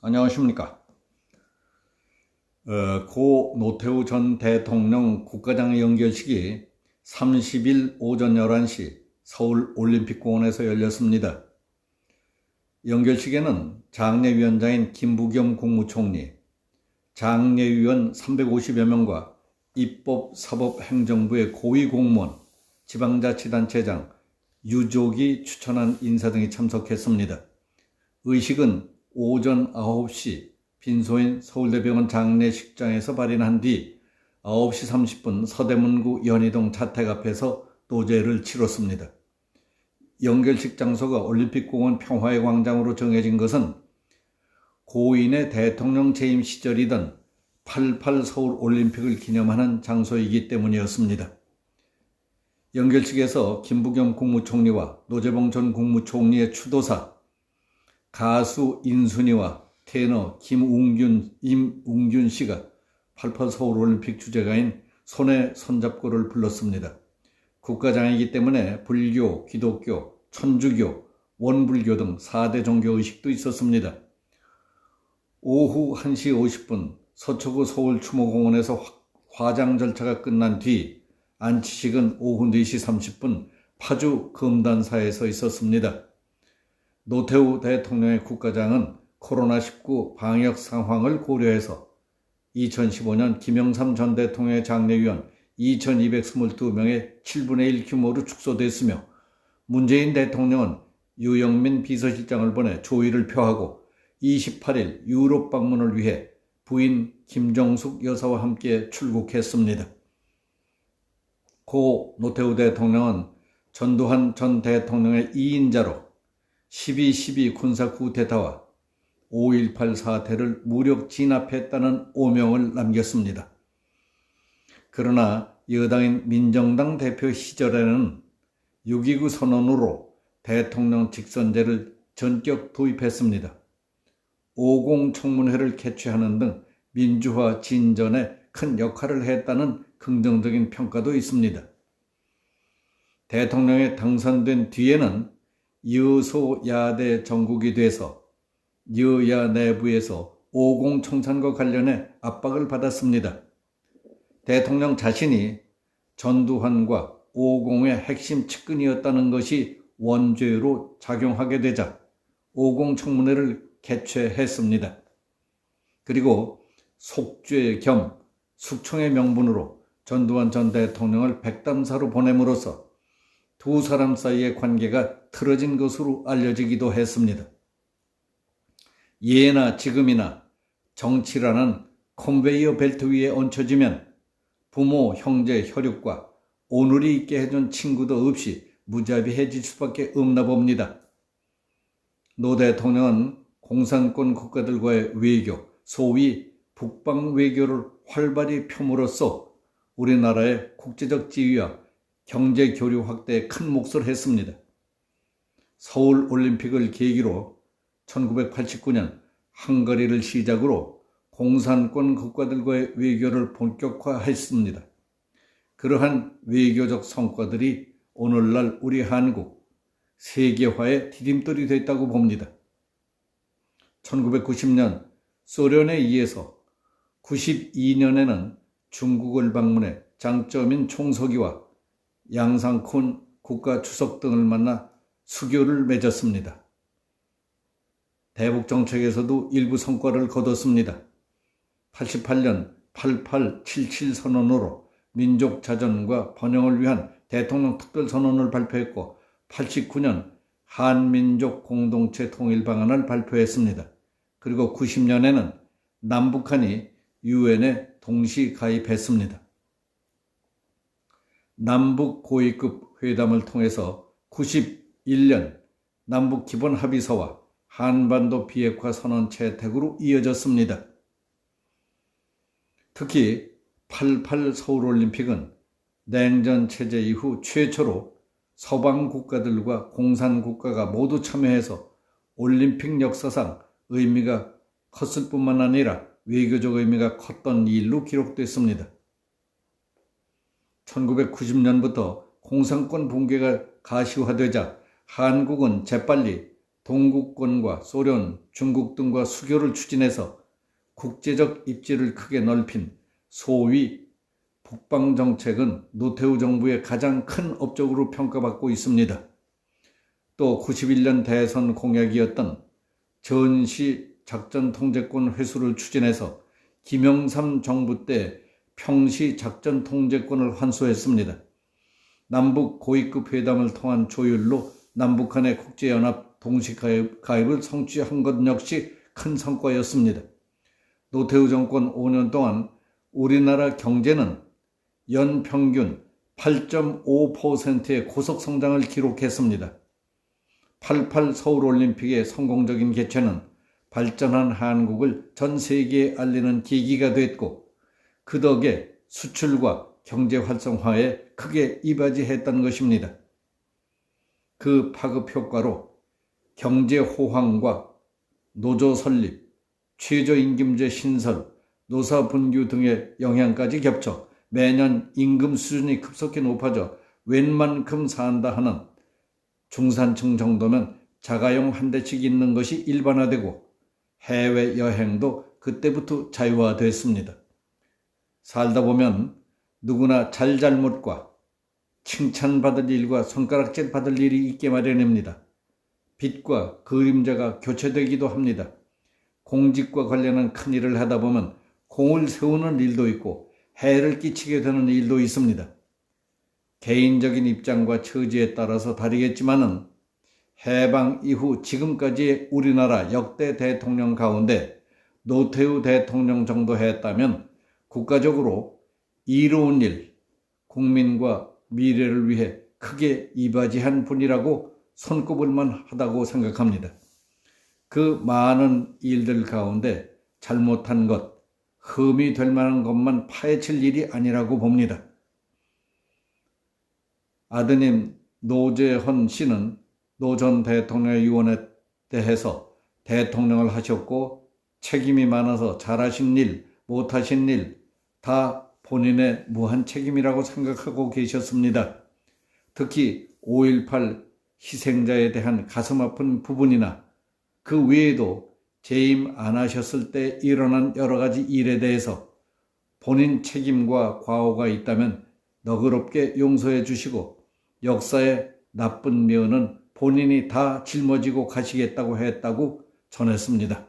안녕하십니까. 고 노태우 전 대통령 국가장 연결식이 30일 오전 11시 서울 올림픽공원에서 열렸습니다. 연결식에는 장례위원장인 김부겸 국무총리, 장례위원 350여 명과 입법사법행정부의 고위공무원, 지방자치단체장, 유족이 추천한 인사 등이 참석했습니다. 의식은 오전 9시 빈소인 서울대병원 장례식장에서 발인한 뒤 9시 30분 서대문구 연희동 자택 앞에서 노제를 치렀습니다. 연결식 장소가 올림픽공원 평화의 광장으로 정해진 것은 고인의 대통령 재임 시절이던 88 서울 올림픽을 기념하는 장소이기 때문이었습니다. 연결식에서 김부겸 국무총리와 노재봉 전 국무총리의 추도사, 가수 인순이와 테너 임웅균 씨가 88 서울올림픽 주재가인 손에 손잡고를 불렀습니다. 국가장이기 때문에 불교, 기독교, 천주교, 원불교 등 4대 종교 의식도 있었습니다. 오후 1시 50분 서초구 서울추모공원에서 화장 절차가 끝난 뒤 안치식은 오후 4시 30분 파주 금단사에서 있었습니다. 노태우 대통령의 국가장은 코로나19 방역 상황을 고려해서 2015년 김영삼 전 대통령의 장례위원 2222명의 7분의 1 규모로 축소됐으며 문재인 대통령은 유영민 비서실장을 보내 조의를 표하고 28일 유럽 방문을 위해 부인 김정숙 여사와 함께 출국했습니다. 고 노태우 대통령은 전두환 전 대통령의 2인자로 12.12 군사 쿠데타와 5.18 사태를 무력 진압했다는 오명을 남겼습니다. 그러나 여당인 민정당 대표 시절에는 6.29 선언으로 대통령 직선제를 전격 도입했습니다. 50 청문회를 개최하는 등 민주화 진전에 큰 역할을 했다는 긍정적인 평가도 있습니다. 대통령에 당선된 뒤에는 여소야대 정국이 돼서 여야 내부에서 50 청산과 관련해 압박을 받았습니다. 대통령 자신이 전두환과 50의 핵심 측근이었다는 것이 원죄로 작용하게 되자 50 청문회를 개최했습니다. 그리고 속죄 겸 숙청의 명분으로 전두환 전 대통령을 백담사로 보냄으로써 두 사람 사이의 관계가 틀어진 것으로 알려지기도 했습니다. 예나 지금이나 정치라는 컨베이어 벨트 위에 얹혀지면 부모, 형제, 혈육과 오늘이 있게 해준 친구도 없이 무자비해질 수밖에 없나 봅니다. 노 대통령은 공산권 국가들과의 외교, 소위 북방 외교를 활발히 펴므로써 우리나라의 국제적 지위와 경제 교류 확대에 큰 몫을 했습니다. 서울 올림픽을 계기로 1989년 헝가리를 시작으로 공산권 국가들과의 외교를 본격화했습니다. 그러한 외교적 성과들이 오늘날 우리 한국 세계화의 디딤돌이 됐다고 봅니다. 1990년 소련에 의해서 92년에는 중국을 방문해 장쩌민 총서기와 양상쿤 국가주석 등을 만나 수교를 맺었습니다. 대북정책에서도 일부 성과를 거뒀습니다. 88년 8877 선언으로 민족자전과 번영을 위한 대통령 특별선언을 발표했고 89년 한민족 공동체 통일 방안을 발표했습니다. 그리고 90년에는 남북한이 유엔에 동시 가입했습니다. 남북 고위급 회담을 통해서 91년 남북 기본 합의서와 한반도 비핵화 선언 채택으로 이어졌습니다. 특히 88 서울올림픽은 냉전 체제 이후 최초로 서방 국가들과 공산국가가 모두 참여해서 올림픽 역사상 의미가 컸을 뿐만 아니라 외교적 의미가 컸던 일로 기록됐습니다. 1990년부터 공산권 붕괴가 가시화되자 한국은 재빨리 동구권과 소련, 중국 등과 수교를 추진해서 국제적 입지를 크게 넓힌 소위 북방정책은 노태우 정부의 가장 큰 업적으로 평가받고 있습니다. 또 91년 대선 공약이었던 전시 작전 통제권 회수를 추진해서 김영삼 정부 때 평시 작전 통제권을 환수했습니다. 남북 고위급 회담을 통한 조율로 남북한의 국제연합 동시 가입을 성취한 것 역시 큰 성과였습니다. 노태우 정권 5년 동안 우리나라 경제는 연평균 8.5%의 고속 성장을 기록했습니다. 88 서울올림픽의 성공적인 개최는 발전한 한국을 전 세계에 알리는 계기가 됐고 그 덕에 수출과 경제 활성화에 크게 이바지했다는 것입니다. 그 파급 효과로 경제 호황과 노조 설립, 최저임금제 신설, 노사 분규 등의 영향까지 겹쳐 매년 임금 수준이 급속히 높아져 웬만큼 산다 하는 중산층 정도면 자가용 한 대씩 있는 것이 일반화되고 해외여행도 그때부터 자유화됐습니다. 살다 보면 누구나 잘잘못과 칭찬받을 일과 손가락질 받을 일이 있게 마련입니다. 빛과 그림자가 교체되기도 합니다. 공직과 관련한 큰 일을 하다 보면 공을 세우는 일도 있고 해를 끼치게 되는 일도 있습니다. 개인적인 입장과 처지에 따라서 다르겠지만은 해방 이후 지금까지의 우리나라 역대 대통령 가운데 노태우 대통령 정도 했다면 국가적으로 이로운 일, 국민과 미래를 위해 크게 이바지한 분이라고 손꼽을만 하다고 생각합니다. 그 많은 일들 가운데 잘못한 것, 흠이 될 만한 것만 파헤칠 일이 아니라고 봅니다. 아드님 노재헌 씨는 노 전 대통령의 유언에 대해서 대통령을 하셨고 책임이 많아서 잘하신 일, 못하신 일 다 본인의 무한 책임이라고 생각하고 계셨습니다. 특히 5.18 희생자에 대한 가슴 아픈 부분이나 그 외에도 재임 안 하셨을 때 일어난 여러 가지 일에 대해서 본인 책임과 과오가 있다면 너그럽게 용서해 주시고 역사의 나쁜 면은 본인이 다 짊어지고 가시겠다고 했다고 전했습니다.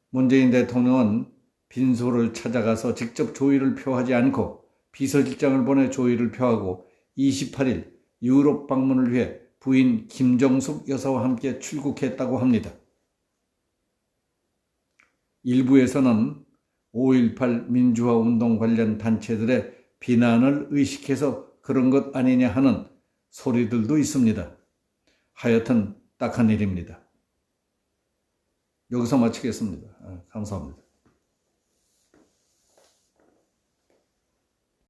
문재인 대통령은 빈소를 찾아가서 직접 조의를 표하지 않고 비서실장을 보내 조의를 표하고 28일 유럽 방문을 위해 부인 김정숙 여사와 함께 출국했다고 합니다. 일부에서는 5.18 민주화 운동 관련 단체들의 비난을 의식해서 그런 것 아니냐 하는 소리들도 있습니다. 하여튼 딱한 일입니다. 여기서 마치겠습니다. 감사합니다.